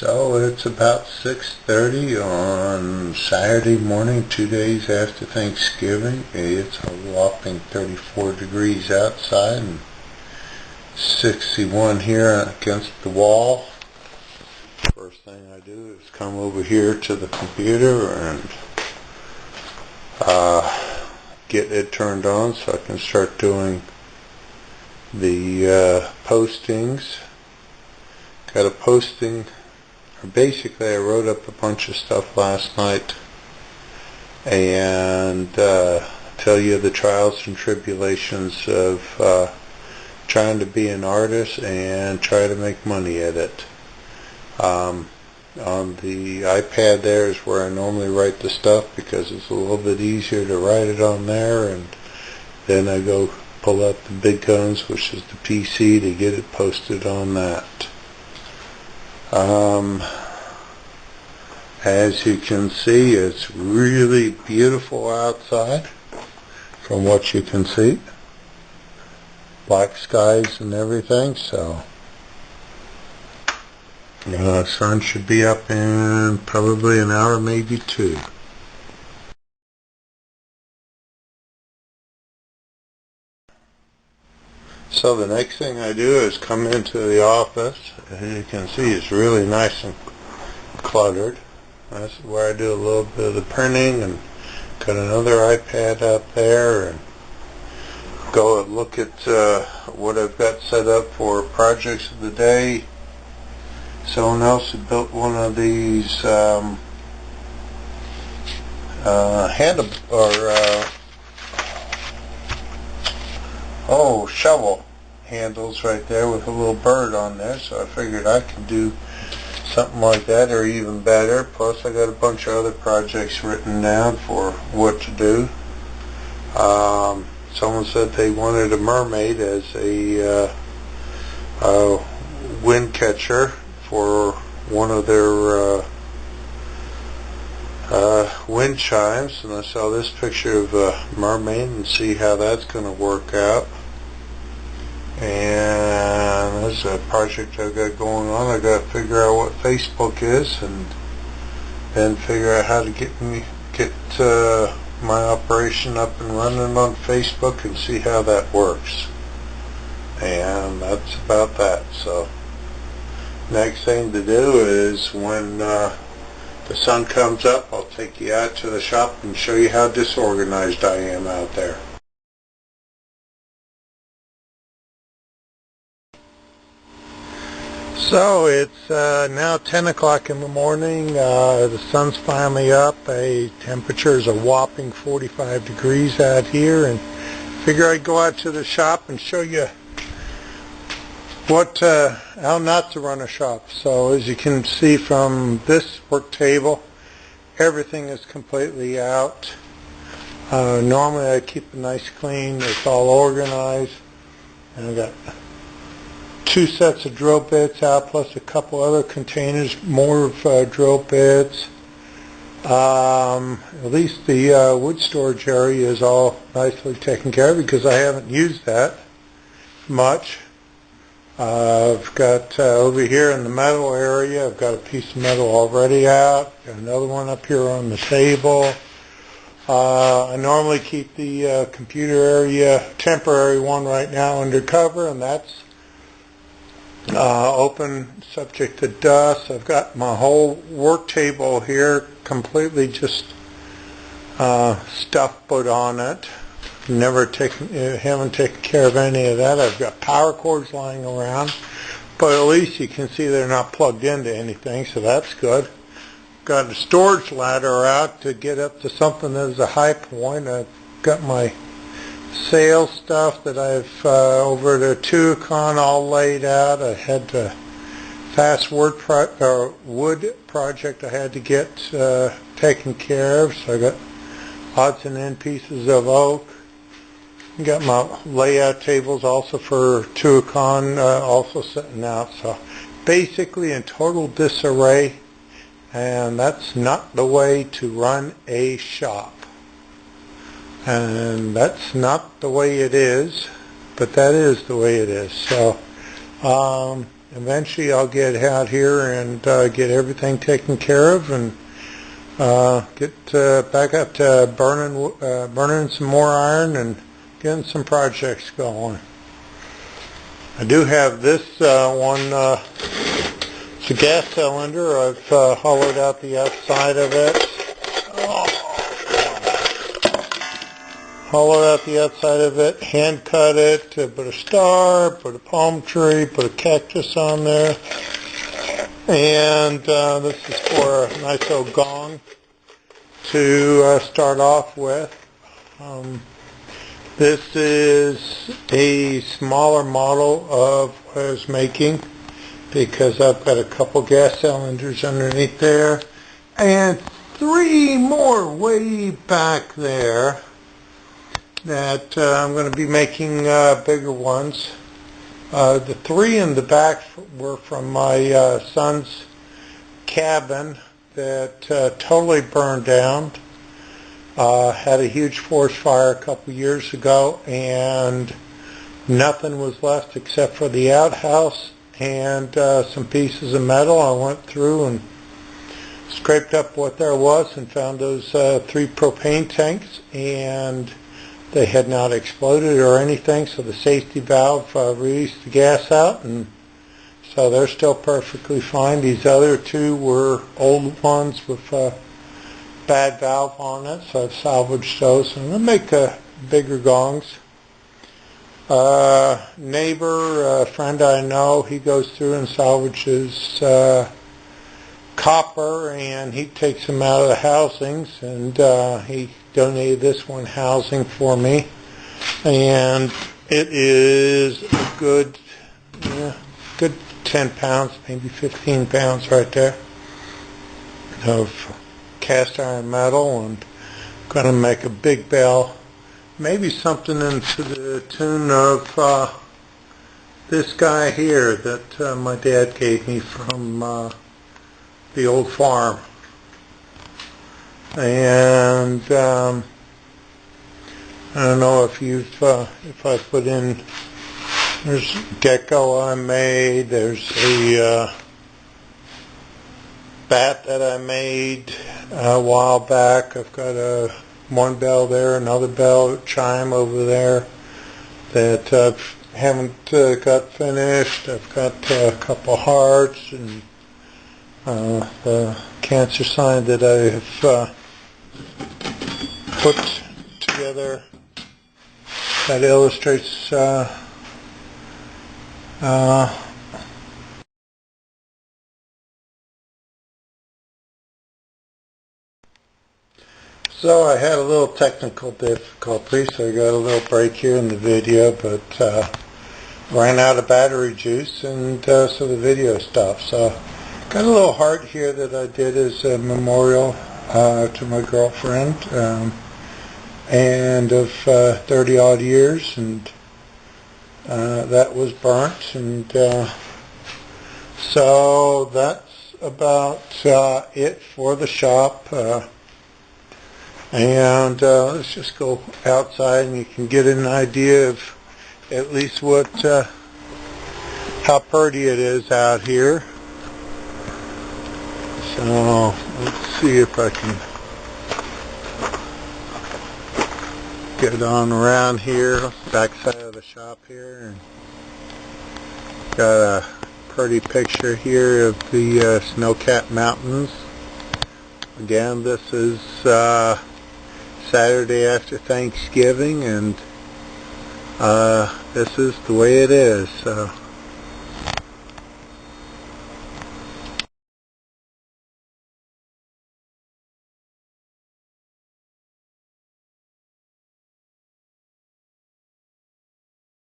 So it's about 6:30 on Saturday morning, 2 days after Thanksgiving. It's a whopping 34 degrees outside and 61 here against the wall. First thing I do is come over here to the computer and get it turned on so I can start doing the postings. Got a posting. Basically, I wrote up a bunch of stuff last night and tell you the trials and tribulations of trying to be an artist and try to make money at it. On the iPad there is where I normally write the stuff because it's a little bit easier to write it on there, and then I go pull up the big guns, which is the PC, to get it posted on that. As you can see, it's really beautiful outside from what you can see. Black skies and everything, so the sun should be up in probably an hour, maybe two. So the next thing I do is come into the office. As you can see, it's really nice and cluttered. That's where I do a little bit of the printing, and got another iPad out there, and go and look at what I've got set up for projects of the day. Someone else had built one of these shovel handles right there with a little bird on there, so I figured I could do something like that or even better. Plus I got a bunch of other projects written down for what to do. Someone said they wanted a mermaid as a wind catcher for one of their wind chimes, and I saw this picture of a mermaid and see how that's going to work out. And there's a project I've got going on. I've got to figure out what Facebook is, and then figure out how to get my operation up and running on Facebook and see how that works. And that's about that. So next thing to do is when the sun comes up, I'll take you out to the shop and show you how disorganized I am out there. So it's now 10 o'clock in the morning. The sun's finally up. Temperature is a whopping 45 degrees out here, and figure I'd go out to the shop and show you how not to run a shop. So as you can see from this work table, everything is completely out. Normally I keep it nice clean. It's all organized, and I've got 2 sets of drill bits out, plus a couple other containers, more of drill bits. At least the wood storage area is all nicely taken care of because I haven't used that much. I've got over here in the metal area, I've got a piece of metal already out. Got another one up here on the table. I normally keep the computer area, temporary one right now, under cover, and that's open, subject to dust. I've got my whole work table here completely just stuff put on it. Haven't taken care of any of that. I've got power cords lying around, but at least you can see they're not plugged into anything, so that's good. Got a storage ladder out to get up to something that is a high point. I've got my sales stuff that I've over the Tuacon all laid out. I had a fast wood project I had to get taken care of, so I got odds and end pieces of oak. Got my layout tables also for Tuacon also sitting out. So basically in total disarray, and that's not the way to run a shop. And that's not the way it is, but that is the way it is. So eventually I'll get out here and get everything taken care of and get back up to burning some more iron and getting some projects going. I do have this one, it's a gas cylinder. I've hollowed out the outside of it. Hollowed out the outside of it, hand cut it, put a star, put a palm tree, put a cactus on there. And this is for a nice old gong to start off with. This is a smaller model of what I was making because I've got a couple gas cylinders underneath there and 3 more way back there that I'm going to be making bigger ones. The 3 in the back were from my son's cabin that totally burned down. Had a huge forest fire a couple years ago and nothing was left except for the outhouse and some pieces of metal. I went through and scraped up what there was and found those 3 propane tanks, and they had not exploded or anything, so the safety valve released the gas out, and so they're still perfectly fine. These other 2 were old ones with a bad valve on it, so I've salvaged those. I'm going to make bigger gongs. Neighbor, a friend I know, he goes through and salvages copper, and he takes them out of the housings, and he donated this one housing for me, and it is a good 10 pounds, maybe 15 pounds right there of cast iron metal, and I'm going to make a big bell, maybe something into the tune of this guy here that my dad gave me from the old farm. And I don't know if if I put in, there's gecko I made, there's a bat that I made a while back. I've got one bell there, another bell chime over there that I haven't got finished. I've got a couple hearts and the cancer sign that I have put together that illustrates so I had a little technical difficulty, so I got a little break here in the video, but ran out of battery juice, and so the video stopped. So got a little heart here that I did as a memorial to my girlfriend, and of 30 odd years, and that was burnt, and so that's about it for the shop. And let's just go outside and you can get an idea of at least how pretty it is out here. So let's see if I can get on around here, back side of the shop here. Got a pretty picture here of the snow-capped mountains. Again, this is Saturday after Thanksgiving, and this is the way it is. So